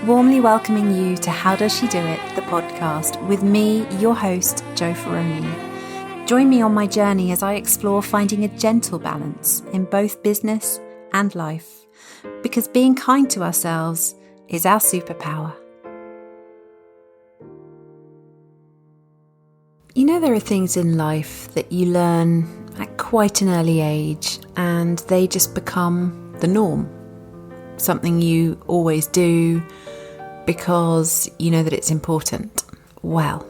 Warmly welcoming you to How Does She Do It, the podcast, with me, your host, Jo Ferroni. Join me on my journey as I explore finding a gentle balance in both business and life, because being kind to ourselves is our superpower. You know, there are things in life that you learn at quite an early age and they just become the norm. Something you always do because you know that it's important. Well,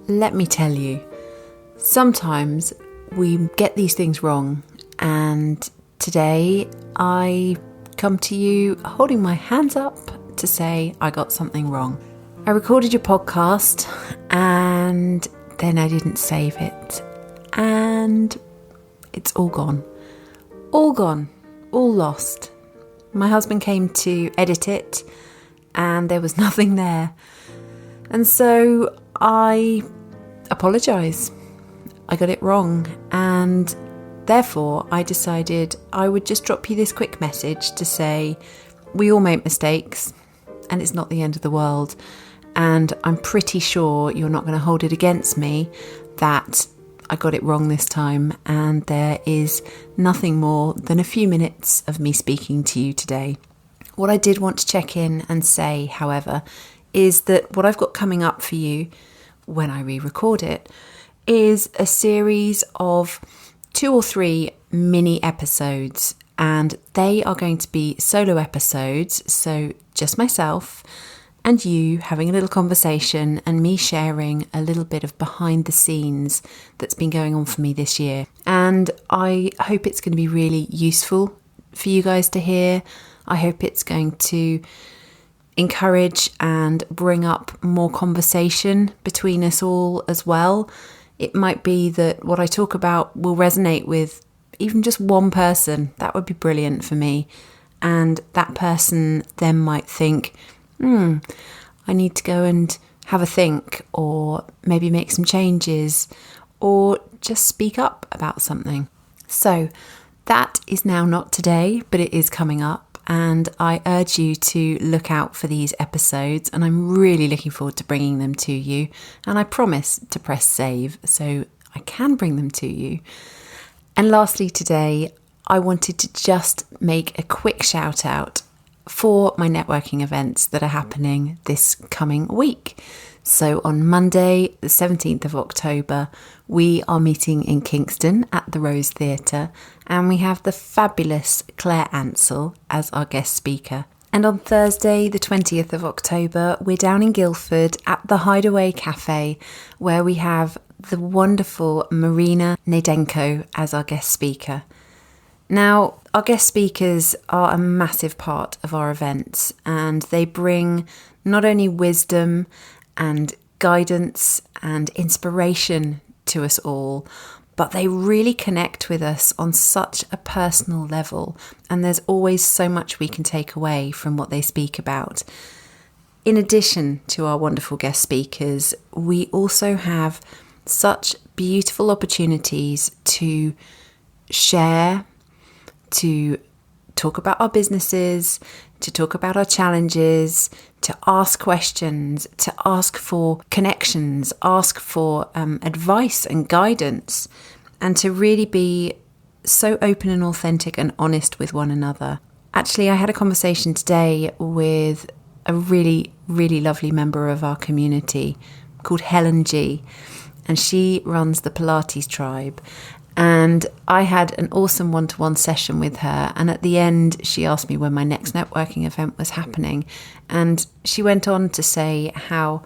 let me tell you, sometimes we get these things wrong, and today I come to you holding my hands up to say I got something wrong. I recorded your podcast and then I didn't save it, and it's all gone. All gone. All lost. My husband came to edit it and there was nothing there. And so I apologise. I got it wrong, and therefore I decided I would just drop you this quick message to say we all make mistakes and it's not the end of the world. And I'm pretty sure you're not going to hold it against me that I got it wrong this time, and there is nothing more than a few minutes of me speaking to you today. What I did want to check in and say, however, is that what I've got coming up for you when I re-record it is a series of 2 or 3 mini episodes, and they are going to be solo episodes, so just myself and you having a little conversation and me sharing a little bit of behind the scenes that's been going on for me this year. And I hope it's going to be really useful for you guys to hear. I hope it's going to encourage and bring up more conversation between us all as well. It might be that what I talk about will resonate with even just one person. That would be brilliant for me. And that person then might think, I need to go and have a think, or maybe make some changes, or just speak up about something. So that is now not today, but it is coming up, and I urge you to look out for these episodes, and I'm really looking forward to bringing them to you, and I promise to press save so I can bring them to you. And lastly today, I wanted to just make a quick shout out for my networking events that are happening this coming week. So on Monday, the 17th of October, we are meeting in Kingston at the Rose Theatre, and we have the fabulous Claire Ansell as our guest speaker. And on Thursday, the 20th of October, we're down in Guildford at the Hideaway Cafe, where we have the wonderful Marina Nadenko as our guest speaker. Now, our guest speakers are a massive part of our events, and they bring not only wisdom and guidance and inspiration to us all, but they really connect with us on such a personal level, and there's always so much we can take away from what they speak about. In addition to our wonderful guest speakers, we also have such beautiful opportunities to share, to talk about our businesses, to talk about our challenges, to ask questions, to ask for connections, ask for advice and guidance, and to really be so open and authentic and honest with one another. Actually, I had a conversation today with a really, really lovely member of our community called Helen G, and she runs the Pilates Tribe. And I had an awesome one-to-one session with her, and at the end she asked me when my next networking event was happening, and she went on to say how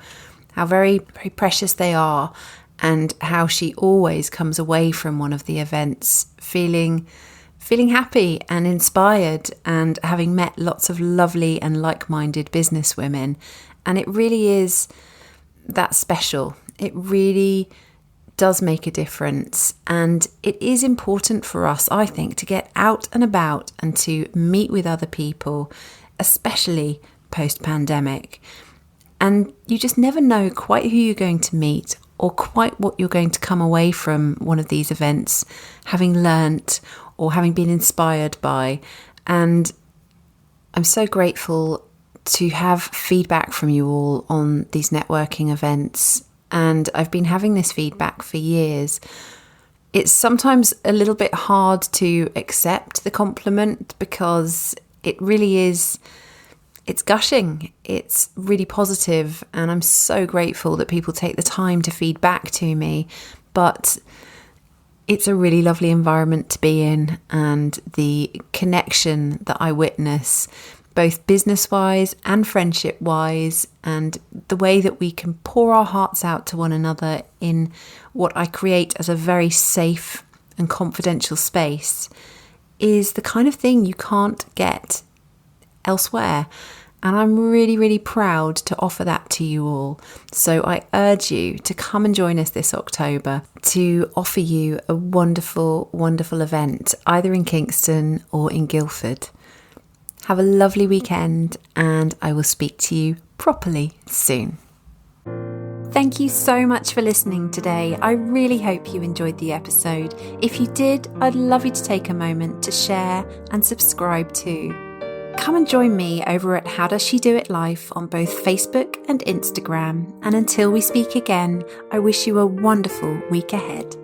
very, very precious they are, and how she always comes away from one of the events feeling happy and inspired, and having met lots of lovely and like-minded business women. And it really is that special. It really does make a difference, and it is important for us, I think, to get out and about and to meet with other people, especially post-pandemic. And you just never know quite who you're going to meet or quite what you're going to come away from one of these events having learnt or having been inspired by. And I'm so grateful to have feedback from you all on these networking events. And I've been having this feedback for years. It's sometimes a little bit hard to accept the compliment because it really is, it's gushing, it's really positive, and I'm so grateful that people take the time to feed back to me. But it's a really lovely environment to be in, and the connection that I witness, both business-wise and friendship-wise, and the way that we can pour our hearts out to one another in what I create as a very safe and confidential space, is the kind of thing you can't get elsewhere. And I'm really, really proud to offer that to you all. So I urge you to come and join us this October to offer you a wonderful, wonderful event, either in Kingston or in Guildford. Have a lovely weekend, and I will speak to you properly soon. Thank you so much for listening today. I really hope you enjoyed the episode. If you did, I'd love you to take a moment to share and subscribe too. Come and join me over at How Does She Do It Life on both Facebook and Instagram. And until we speak again, I wish you a wonderful week ahead.